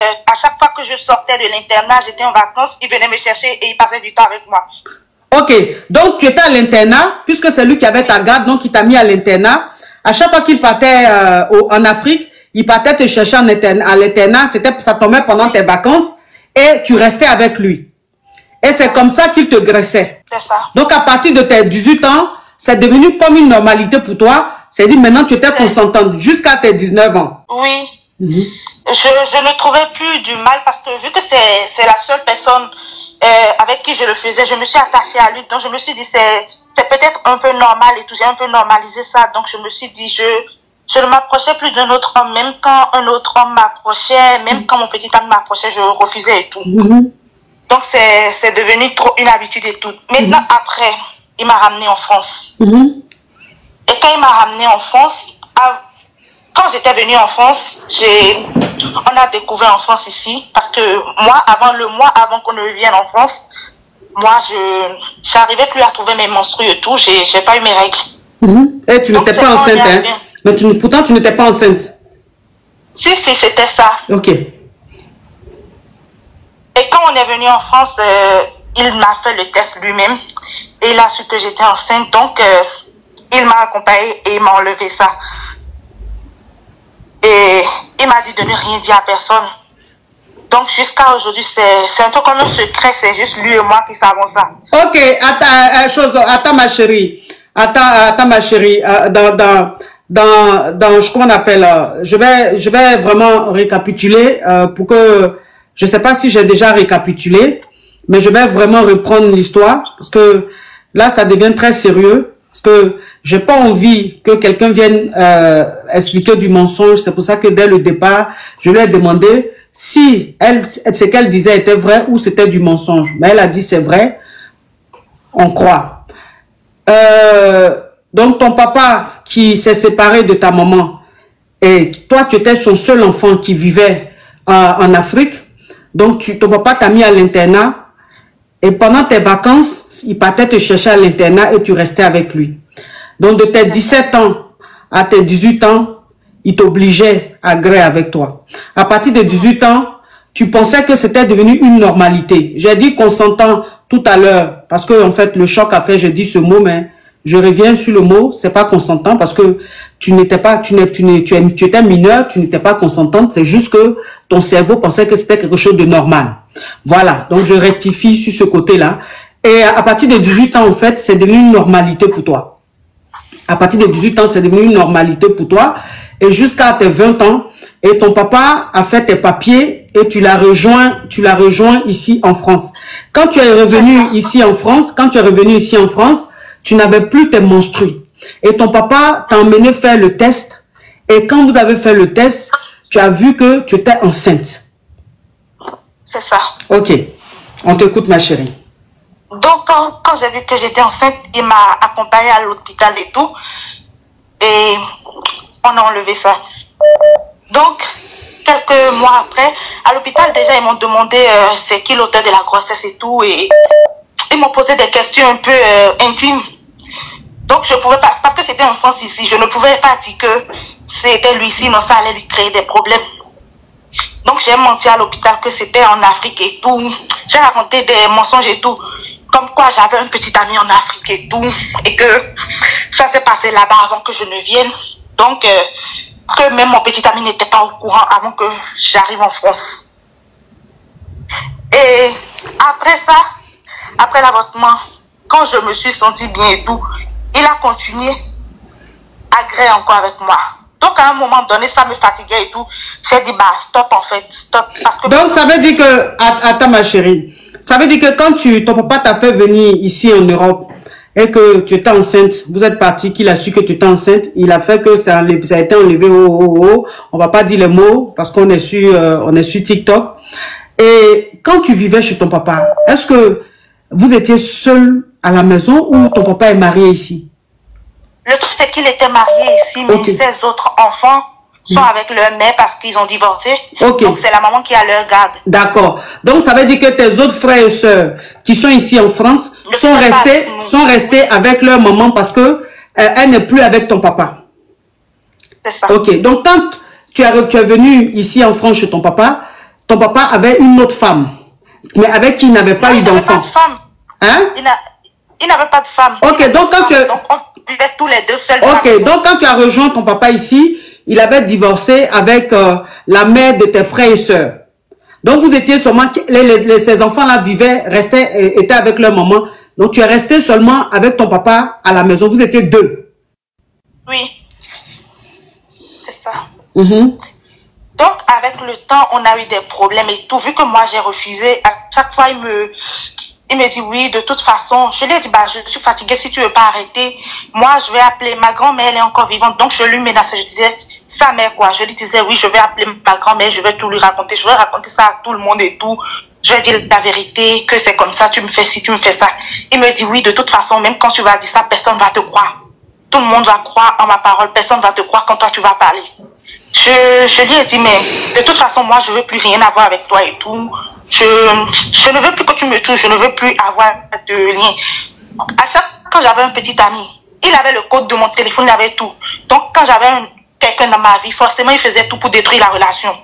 À chaque fois que je sortais de l'internat, j'étais en vacances, il venait me chercher et il passait du temps avec moi. Ok, donc tu étais à l'internat, puisque c'est lui qui avait ta garde, donc il t'a mis à l'internat. À chaque fois qu'il partait en Afrique, il partait te chercher à l'internat, ça tombait pendant tes vacances et tu restais avec lui. Et c'est comme ça qu'il te graissait. C'est ça. Donc à partir de tes 18 ans, c'est devenu comme une normalité pour toi. C'est-à-dire maintenant tu étais consentante jusqu'à tes 19 ans. Oui. Je ne trouvais plus du mal parce que vu que c'est la seule personne avec qui je le faisais, je me suis attachée à lui. Donc je me suis dit c'est peut-être un peu normal et tout. J'ai un peu normalisé ça. Donc je me suis dit je ne m'approchais plus d'un autre homme. Même quand un autre homme m'approchait, même quand mon petit ami m'approchait, je refusais et tout. Donc c'est devenu trop une habitude et tout. Maintenant après, il m'a ramené en France. Et quand il m'a ramené en France, quand j'étais venue en France, on a découvert en France ici, parce que le mois avant qu'on ne vienne en France, moi, je n'arrivais plus à trouver mes menstrues et tout, j'ai pas eu mes règles. Et tu n'étais pas enceinte, hein? Mais pourtant, tu n'étais pas enceinte. Si, c'était ça. Ok. Et quand on est venu en France, il m'a fait le test lui-même, et il a su que j'étais enceinte, donc il m'a accompagnée et il m'a enlevé ça. Et il m'a dit de ne rien dire à personne. Donc jusqu'à aujourd'hui, c'est un peu comme un secret, c'est juste lui et moi qui savons ça. Ok, attends ma chérie. Attends ma chérie. Comment on appelle, je vais vraiment récapituler pour que, je sais pas si j'ai déjà récapitulé, mais je vais vraiment reprendre l'histoire parce que là, ça devient très sérieux. Parce que j'ai pas envie que quelqu'un vienne expliquer du mensonge. C'est pour ça que dès le départ, je lui ai demandé si ce qu'elle disait était vrai ou c'était du mensonge. Mais elle a dit c'est vrai. On croit. Donc ton papa qui s'est séparé de ta maman et toi tu étais son seul enfant qui vivait en Afrique. Donc ton papa t'a mis à l'internat. Et pendant tes vacances, il partait te chercher à l'internat et tu restais avec lui. Donc de tes 17 ans à tes 18 ans, il t'obligeait à gré avec toi. À partir de 18 ans, tu pensais que c'était devenu une normalité. J'ai dit consentant tout à l'heure, parce que en fait le choc a fait, j'ai dit ce mot, mais je reviens sur le mot, c'est pas consentant parce que tu étais mineur, tu n'étais pas consentante, c'est juste que ton cerveau pensait que c'était quelque chose de normal. Voilà, donc je rectifie sur ce côté-là. Et à partir de 18 ans, en fait, c'est devenu une normalité pour toi. À partir de 18 ans, c'est devenu une normalité pour toi. Et jusqu'à tes 20 ans, et ton papa a fait tes papiers et tu l'as rejoint ici en France. Quand tu es revenu ici en France, tu n'avais plus tes menstrues. Et ton papa t'a emmené faire le test. Et quand vous avez fait le test, tu as vu que tu étais enceinte. C'est ça. Ok. On t'écoute, ma chérie. Donc, quand j'ai vu que j'étais enceinte, il m'a accompagnée à l'hôpital et tout. Et on a enlevé ça. Donc, quelques mois après, à l'hôpital, déjà, ils m'ont demandé c'est qui l'auteur de la grossesse et tout. Et ils m'ont posé des questions un peu intimes. Donc, je pouvais pas, parce que c'était en France ici, je ne pouvais pas dire que c'était lui, sinon ça allait lui créer des problèmes. Donc, j'ai menti à l'hôpital que c'était en Afrique et tout. J'ai raconté des mensonges et tout. Comme quoi, j'avais un petit ami en Afrique et tout. Et que ça s'est passé là-bas avant que je ne vienne. Donc, que même mon petit ami n'était pas au courant avant que j'arrive en France. Et après ça, après l'avortement, quand je me suis sentie bien et tout, il a continué à gréer encore avec moi. Donc, à un moment donné, ça me fatiguait et tout. J'ai dit, bah, stop, en fait, stop. Parce que donc, ça veut dire que, attends, ma chérie, ça veut dire que quand ton papa t'a fait venir ici en Europe et que tu étais enceinte, vous êtes parti, qu'il a su que tu étais enceinte, il a fait que ça a été enlevé, on va pas dire les mots parce qu'on est sur TikTok. Et quand tu vivais chez ton papa, est-ce que vous étiez seul à la maison ou ton papa est marié ici? Le truc, c'est qu'il était marié ici, mais ses autres enfants sont avec leur mère parce qu'ils ont divorcé. Donc, c'est la maman qui a leur garde. D'accord. Donc, ça veut dire que tes autres frères et sœurs qui sont ici en France sont restés avec leur maman parce que elle n'est plus avec ton papa. C'est ça. Ok. Donc, quand tu es venu ici en France chez ton papa, ton papa avait une autre femme, mais avec qui il n'avait pas eu d'enfant. Hein? Il n'avait pas de femme. Ok, donc quand tu... Donc on vivait tous les deux seuls. Ok, donc quand tu as rejoint ton papa ici, il avait divorcé avec la mère de tes frères et sœurs. Donc vous étiez seulement... ces enfants-là étaient avec leur maman. Donc tu es resté seulement avec ton papa à la maison. Vous étiez deux. Oui. C'est ça. Donc, avec le temps, on a eu des problèmes et tout. Vu que moi, j'ai refusé, à chaque fois, il me dit oui, de toute façon. Je lui ai dit, bah, je suis fatiguée, si tu veux pas arrêter. Moi, je vais appeler ma grand-mère, elle est encore vivante. Donc, je lui menaçais, je disais, sa mère, quoi. Je lui disais, oui, je vais appeler ma grand-mère, je vais tout lui raconter. Je vais raconter ça à tout le monde et tout. Je vais dire la vérité, que c'est comme ça, tu me fais ci, tu me fais ça. Il me dit, oui, de toute façon, même quand tu vas dire ça, personne va te croire. Tout le monde va croire en ma parole, personne va te croire quand toi, tu vas parler. Je lui ai dit, mais de toute façon, moi, je veux plus rien avoir avec toi et tout. Je ne veux plus que tu me touches, je ne veux plus avoir de lien. À chaque fois, quand j'avais un petit ami, il avait le code de mon téléphone, il avait tout. Donc, quand j'avais quelqu'un dans ma vie, forcément, il faisait tout pour détruire la relation.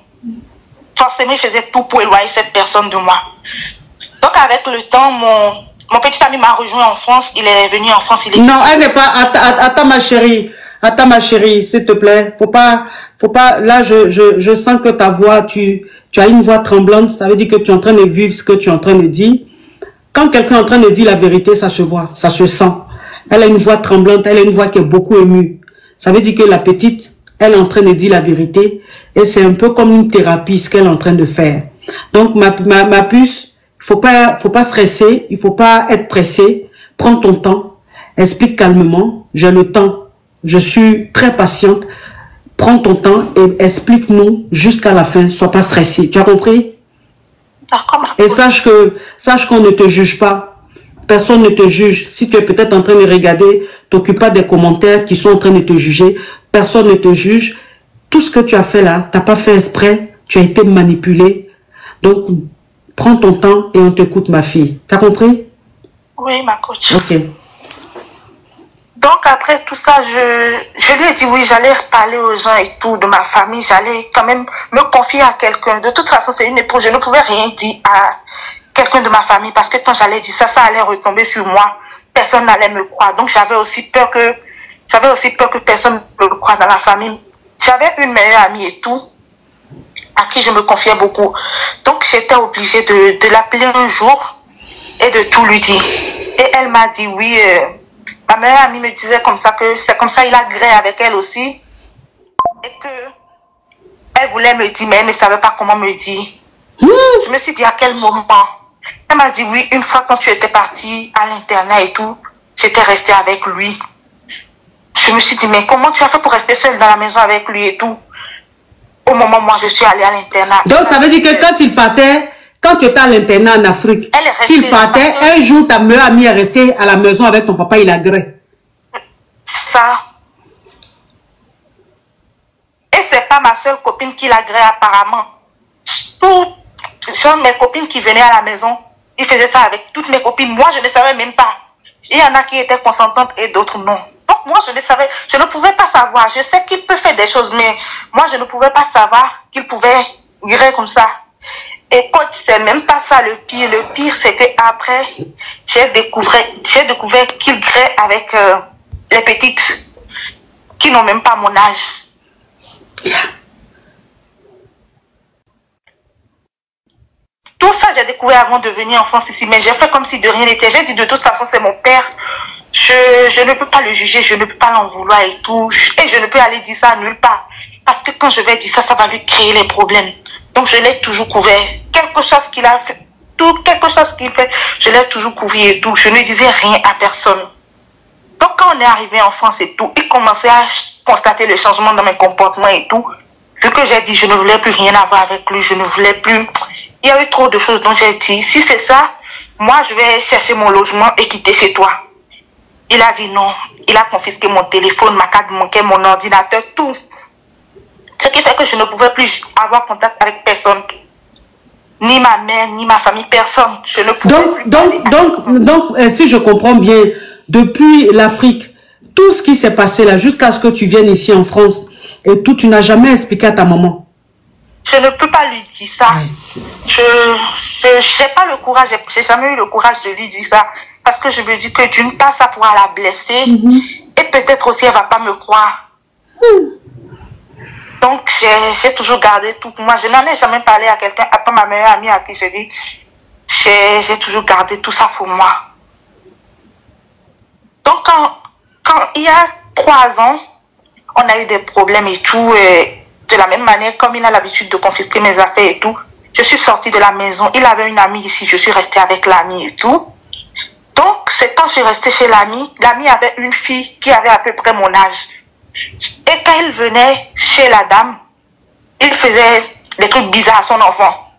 Forcément, il faisait tout pour éloigner cette personne de moi. Donc, avec le temps, mon petit ami m'a rejoint en France. Il est venu en France. Non, elle n'est pas... Attends, ma chérie. Attends, ma chérie, s'il te plaît. Faut pas... Là, je sens que ta voix, tu as une voix tremblante. Ça veut dire que tu es en train de vivre ce que tu es en train de dire. Quand quelqu'un est en train de dire la vérité, ça se voit, ça se sent. Elle a une voix tremblante, elle a une voix qui est beaucoup émue. Ça veut dire que la petite, elle est en train de dire la vérité. Et c'est un peu comme une thérapie, ce qu'elle est en train de faire. Donc, ma puce, faut pas stresser, il faut pas être pressé. Prends ton temps, explique calmement. J'ai le temps, je suis très patiente. Prends ton temps et explique-nous jusqu'à la fin. Sois pas stressé. Tu as compris? Et sache qu'on ne te juge pas. Personne ne te juge. Si tu es peut-être en train de regarder, t'occupe pas des commentaires qui sont en train de te juger. Personne ne te juge. Tout ce que tu as fait là, t'as pas fait exprès. Tu as été manipulé. Donc, prends ton temps et on t'écoute, ma fille. Tu as compris? Oui, ma coach. Ok. Donc, après tout ça, je lui ai dit oui, j'allais parler aux gens et tout, de ma famille. J'allais quand même me confier à quelqu'un. De toute façon, c'est une épouse. Je ne pouvais rien dire à quelqu'un de ma famille parce que quand j'allais dire ça, ça allait retomber sur moi. Personne n'allait me croire. Donc, j'avais aussi peur que personne me croie dans la famille. J'avais une meilleure amie et tout, à qui je me confiais beaucoup. Donc, j'étais obligée de l'appeler un jour et de tout lui dire. Et elle m'a dit oui, ma meilleure amie me disait comme ça que c'est comme ça il a gré avec elle aussi. Et que elle voulait me dire, mais elle ne savait pas comment me dire. Je me suis dit à quel moment. Elle m'a dit oui, une fois quand tu étais partie à l'internat et tout, j'étais restée avec lui. Je me suis dit, mais comment tu as fait pour rester seule dans la maison avec lui et tout? Au moment où moi je suis allée à l'internat. Donc ça veut dire que quand il partait, quand tu étais à l'internat en Afrique, qu'il partait, un jour ta meilleure amie est restée à la maison avec ton papa, il a gré. Ça. Et c'est pas ma seule copine qui l'a gré apparemment. Toutes mes copines qui venaient à la maison, ils faisaient ça avec toutes mes copines. Moi, je ne savais même pas. Il y en a qui étaient consentantes et d'autres non. Donc moi, je ne savais, je ne pouvais pas savoir. Je sais qu'il peut faire des choses, mais moi, je ne pouvais pas savoir qu'il pouvait gré comme ça. Et coach, c'est même pas ça le pire. Le pire, c'est que après, j'ai découvert qu'il gré avec les petites qui n'ont même pas mon âge. Tout ça, j'ai découvert avant de venir en France ici, mais j'ai fait comme si de rien n'était. J'ai dit de toute façon, c'est mon père. Je ne peux pas le juger, je ne peux pas l'en vouloir et tout. Et je ne peux aller dire ça nulle part. Parce que quand je vais dire ça, ça va lui créer les problèmes. Donc je l'ai toujours couvert. Quelque chose qu'il a fait, quelque chose qu'il fait, je l'ai toujours couvert et tout. Je ne disais rien à personne. Donc quand on est arrivé en France et tout, il commençait à constater le changement dans mes comportements et tout. Vu que j'ai dit, je ne voulais plus rien avoir avec lui, je ne voulais plus. Il y a eu trop de choses dont j'ai dit, si c'est ça, moi je vais chercher mon logement et quitter chez toi. Il a dit non. Il a confisqué mon téléphone, ma carte bancaire, mon ordinateur, tout. Ce qui fait que je ne pouvais plus avoir contact avec personne. Ni ma mère, ni ma famille, personne. Je ne pouvais plus. Donc, si je comprends bien, depuis l'Afrique, tout ce qui s'est passé là, jusqu'à ce que tu viennes ici en France, et tout, tu n'as jamais expliqué à ta maman. je ne peux pas lui dire ça. Je n'ai pas le courage, j'ai jamais eu le courage de lui dire ça. Parce que je me dis que d'une part, ça pourra la blesser. Et peut-être aussi, elle ne va pas me croire. Donc, j'ai toujours gardé tout pour moi. Je n'en ai jamais parlé à quelqu'un, à part ma meilleure amie à qui je dis, j'ai toujours gardé tout ça pour moi. Donc, quand il y a 3 ans, on a eu des problèmes et tout, de la même manière, comme il a l'habitude de confisquer mes affaires et tout, je suis sortie de la maison. Il avait une amie ici, je suis restée avec l'amie et tout. Donc, c'est quand je suis restée chez l'amie avait une fille qui avait à peu près mon âge. Et quand il venait chez la dame, il faisait des trucs bizarres à son enfant.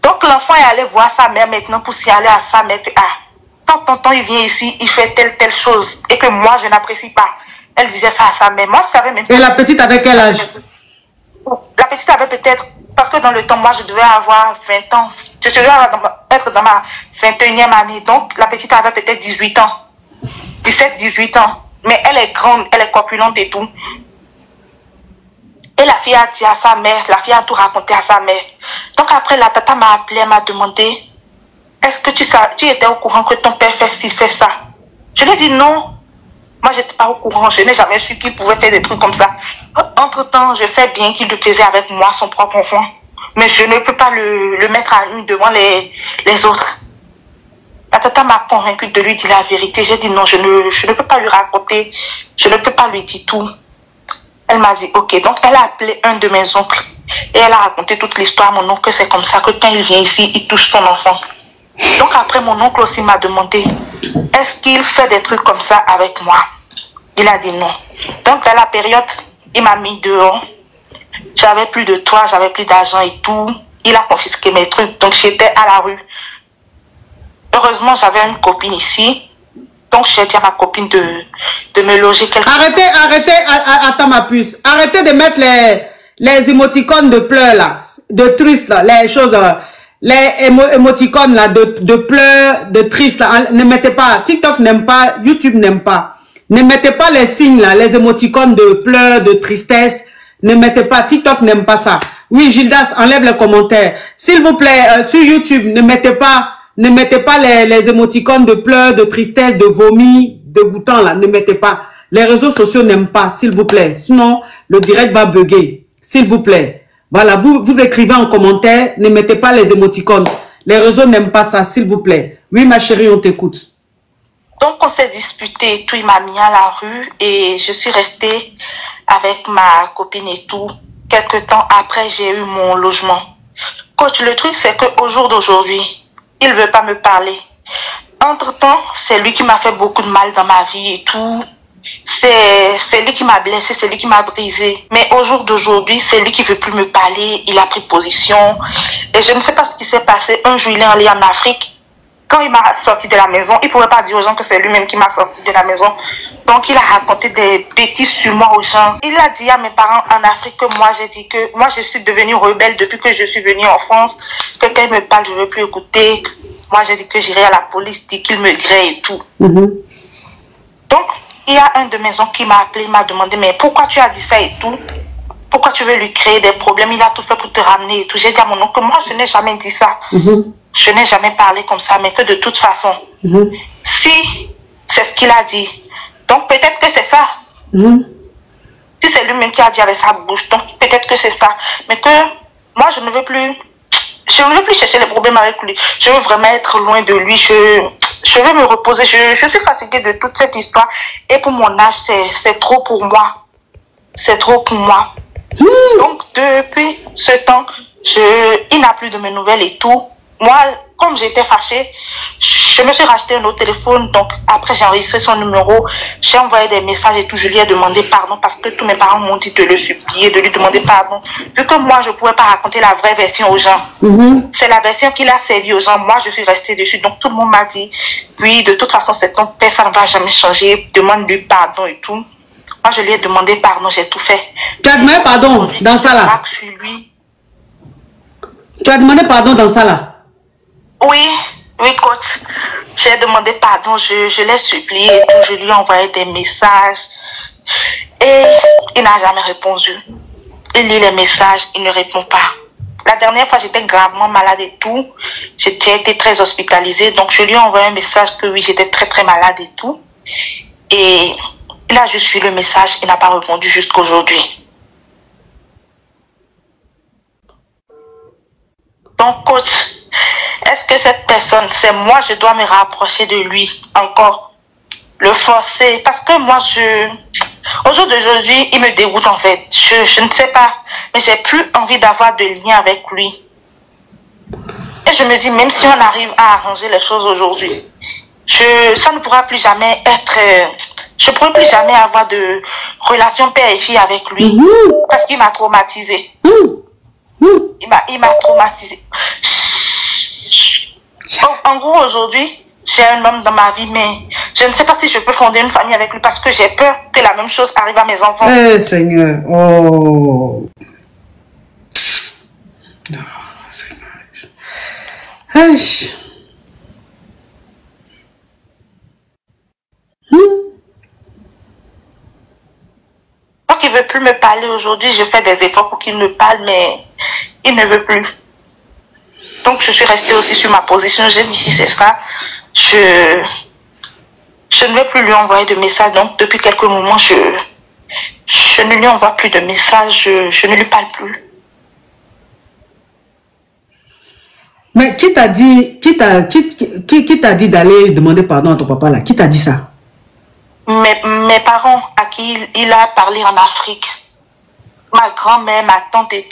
Donc, l'enfant est allé voir sa mère maintenant pour signaler à sa mère que, quand tonton il vient ici, il fait telle chose et que moi, je n'apprécie pas. Elle disait ça à sa mère. Moi, je savais même pas. Et la petite avait quel âge? La petite avait peut-être, parce que dans le temps, moi, je devais avoir 20 ans. Je devais être dans ma 21e année. Donc, la petite avait peut-être 18 ans. 17, 18 ans. Mais elle est grande, elle est corpulente et tout. Et la fille a dit à sa mère, la fille a tout raconté à sa mère. Donc, après, la tata m'a appelé, elle m'a demandé, est-ce que tu étais au courant que ton père fait ci, fait ça? Je lui ai dit non. Moi, je n'étais pas au courant. Je n'ai jamais su qu'il pouvait faire des trucs comme ça. Entre-temps, je sais bien qu'il le faisait avec moi, son propre enfant. Mais je ne peux pas le mettre à nu devant les autres. La tata m'a convaincue de lui dire la vérité. J'ai dit non, je ne peux pas lui raconter. Je ne peux pas lui dire tout. Elle m'a dit ok. Donc, elle a appelé un de mes oncles. Et elle a raconté toute l'histoire à mon oncle. C'est comme ça que quand il vient ici, il touche son enfant. Donc, après, mon oncle aussi m'a demandé, est-ce qu'il fait des trucs comme ça avec moi? Il a dit non. Donc, à la période, il m'a mis dehors. J'avais plus de toit, j'avais plus d'argent et tout. Il a confisqué mes trucs. Donc, j'étais à la rue. Heureusement, j'avais une copine ici. Donc, j'ai dit à ma copine de me loger quelque chose. Arrêtez, attends ma puce. Arrêtez de mettre les émoticônes de pleurs là. De triste là. Les choses, les émoticônes là, de pleurs, de triste là. Ne mettez pas. TikTok n'aime pas. YouTube n'aime pas. Ne mettez pas les signes là, les émoticônes de pleurs, de tristesse. Ne mettez pas. TikTok n'aime pas ça. Oui, Gildas, enlève les commentaires. S'il vous plaît, sur YouTube, ne mettez pas les émoticônes de pleurs, de tristesse, de vomi, de goûtant là. Ne mettez pas. Les réseaux sociaux n'aiment pas, s'il vous plaît. Sinon, le direct va bugger. S'il vous plaît. Voilà, vous écrivez en commentaire, ne mettez pas les émoticônes. Les réseaux n'aiment pas ça, s'il vous plaît. Oui, ma chérie, on t'écoute. Donc, on s'est disputé, tout, il m'a mis à la rue et je suis restée avec ma copine et tout. Quelque temps après, j'ai eu mon logement. Coach, le truc, c'est qu'au jour d'aujourd'hui, il ne veut pas me parler. Entre-temps, c'est lui qui m'a fait beaucoup de mal dans ma vie et tout. C'est lui qui m'a blessé, c'est lui qui m'a brisé. Mais au jour d'aujourd'hui, c'est lui qui ne veut plus me parler. Il a pris position. Et je ne sais pas ce qui s'est passé. Un jour, il est allé en Afrique. Quand il m'a sorti de la maison, il ne pouvait pas dire aux gens que c'est lui-même qui m'a sorti de la maison. Donc, il a raconté des bêtises sur moi aux gens. Il a dit à mes parents en Afrique que moi, j'ai dit que moi, je suis devenue rebelle depuis que je suis venue en France. Que quand il me parle, je ne veux plus écouter. Moi, j'ai dit que j'irai à la police, dit qu'il me grée et tout. Donc, il y a un de mes oncles qui m'a appelé, il m'a demandé, mais pourquoi tu as dit ça et tout? Pourquoi tu veux lui créer des problèmes? Il a tout fait pour te ramener et tout. J'ai dit à mon oncle que moi, je n'ai jamais dit ça. Je n'ai jamais parlé comme ça, mais que de toute façon, si c'est ce qu'il a dit, donc peut-être que c'est ça. Si c'est lui-même qui a dit avec sa bouche, donc peut-être que c'est ça. Mais que moi, je ne veux plus chercher les problèmes avec lui. Je veux vraiment être loin de lui. Je veux me reposer. Je suis fatiguée de toute cette histoire. Et pour mon âge, c'est trop pour moi. C'est trop pour moi. Donc, depuis ce temps, il n'a plus de mes nouvelles et tout. Moi, comme j'étais fâchée, je me suis racheté un autre téléphone. Donc, après, j'ai enregistré son numéro. J'ai envoyé des messages et tout. Je lui ai demandé pardon parce que tous mes parents m'ont dit de le supplier, de lui demander pardon. Vu que moi, je ne pouvais pas raconter la vraie version aux gens. C'est la version qu'il a servi aux gens. Moi, je suis restée dessus. Donc, tout le monde m'a dit, oui, de toute façon, c'est ton père, ça ne va jamais changer. Demande-lui pardon et tout. Moi, je lui ai demandé pardon, j'ai tout fait. Tu as demandé pardon dans ça là? Tu as demandé pardon dans ça là? Oui, coach. J'ai demandé pardon, je l'ai supplié et tout. Je lui ai envoyé des messages. Et il n'a jamais répondu. il lit les messages, il ne répond pas. La dernière fois, j'étais gravement malade et tout. J'ai été très hospitalisée. Donc, je lui ai envoyé un message que oui, j'étais très, très malade et tout. Et là, je suis le message. Il n'a pas répondu jusqu'à aujourd'hui. Donc, coach, est-ce que cette personne, c'est moi, je dois me rapprocher de lui encore, le forcer? Parce que moi, au jour d'aujourd'hui, il me dégoûte en fait. Je ne sais pas, mais j'ai plus envie d'avoir de lien avec lui. Et je me dis, même si on arrive à arranger les choses aujourd'hui, ça ne pourra plus jamais être... je ne pourrai plus jamais avoir de relation père et fille avec lui. Parce qu'il m'a traumatisée. Il m'a traumatisée. En gros, aujourd'hui, j'ai un homme dans ma vie, mais je ne sais pas si je peux fonder une famille avec lui parce que j'ai peur que la même chose arrive à mes enfants. Eh, Seigneur. Oh. Oh, Seigneur. Hey. Donc, il ne veut plus me parler aujourd'hui. Je fais des efforts pour qu'il me parle, mais il ne veut plus. Donc, je suis restée aussi sur ma position. J'ai dit, si c'est ça, je ne vais plus lui envoyer de messages. Donc, depuis quelques moments, je ne lui envoie plus de messages. Je ne lui parle plus. Mais qui t'a dit d'aller demander pardon à ton papa là? Qui t'a dit ça? Mes parents à qui il a parlé en Afrique. Ma grand-mère, ma tante et